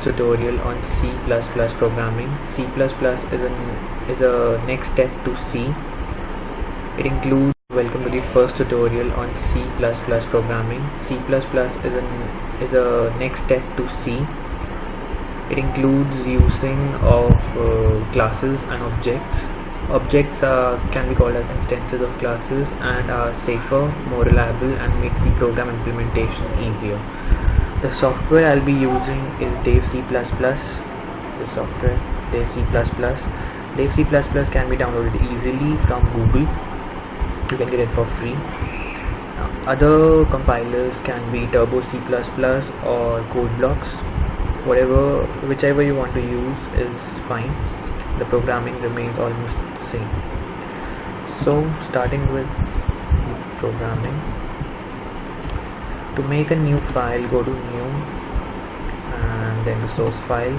tutorial on C++ programming. C++ is a next step to C. It includes welcome to the first tutorial on C++ programming. C++ is a next step to C. It includes using of classes and objects. Objects can be called as instances of classes and are safer, more reliable, and make the program implementation easier. The software I'll be using is Dave C++. The software Dave C++. Dave C++ can be downloaded easily from Google. You can get it for free. Other compilers can be Turbo C++ or CodeBlocks. Whichever you want to use is fine. The programming remains almost the same. So starting with programming. To make a new file, go to new and then to source file.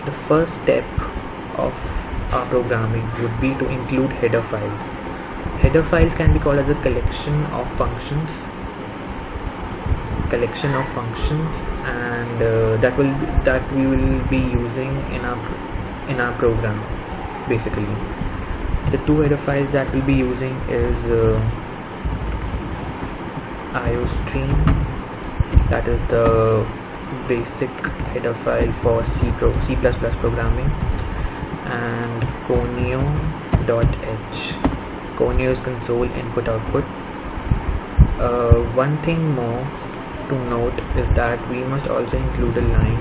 The first step of our programming would be to include header files. Header files can be called as a collection of functions and that we will be using in our program. Basically, the two header files that we'll be using is iostream, that is the basic header file for C++ programming, and conio.h. Conio is console input output. One thing more to note is that we must also include a line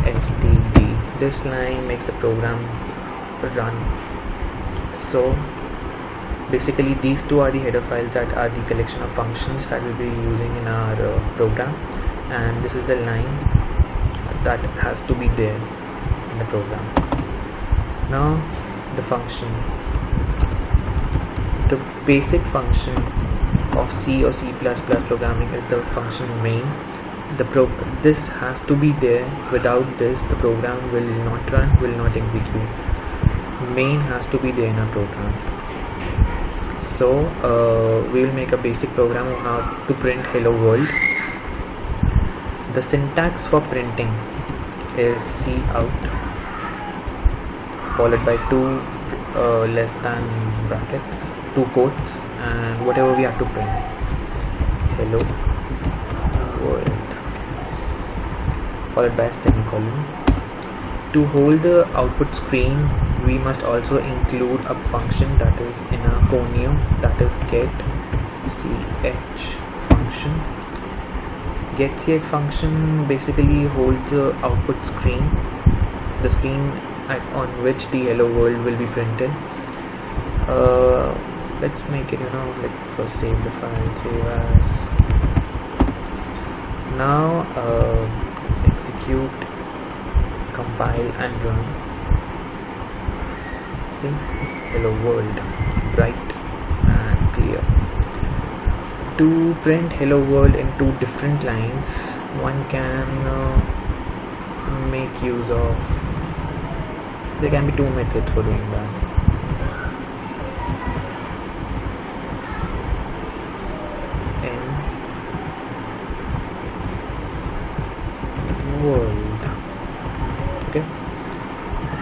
std. This line makes the program run. So basically these two are the header files that are the collection of functions that we'll be using in our program, and this is the line that has to be there in the program. Now the function. The basic function of C or C++ programming is the function main. This has to be there. Without this, the program will not run, will not execute. Main has to be there in our program. So we will make a basic program on how to print hello world. The syntax for printing is cout followed by two less than brackets, two quotes, and whatever we have to print. Hello world followed by a semicolon. To hold the output screen, we must also include a function that is in a conio, that is get ch function. Get ch function basically holds the output screen, the screen on which the hello world will be printed. Let's make it, let's first save the file, save as. Now execute, compile and run. See, hello world, bright and clear. To print hello world in two different lines, one can make use of, there can be two methods for doing that. World. Okay,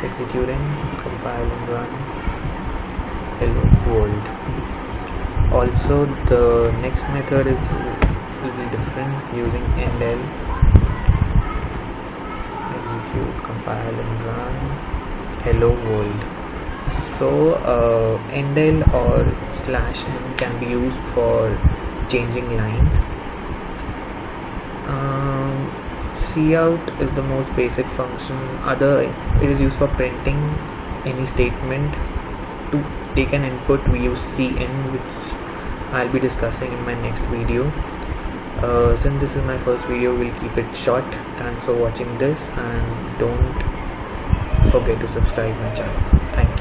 executing, compile and run. Hello world. Also the next method is will be different, using endl. Execute, compile and run. Hello world. So endl or /n can be used for changing lines. Cout is the most basic function. It is used for printing any statement. To take an input, we use cin, which I'll be discussing in my next video. Since this is my first video, we'll keep it short. Thanks for watching this, and don't forget to subscribe my channel. Thank you.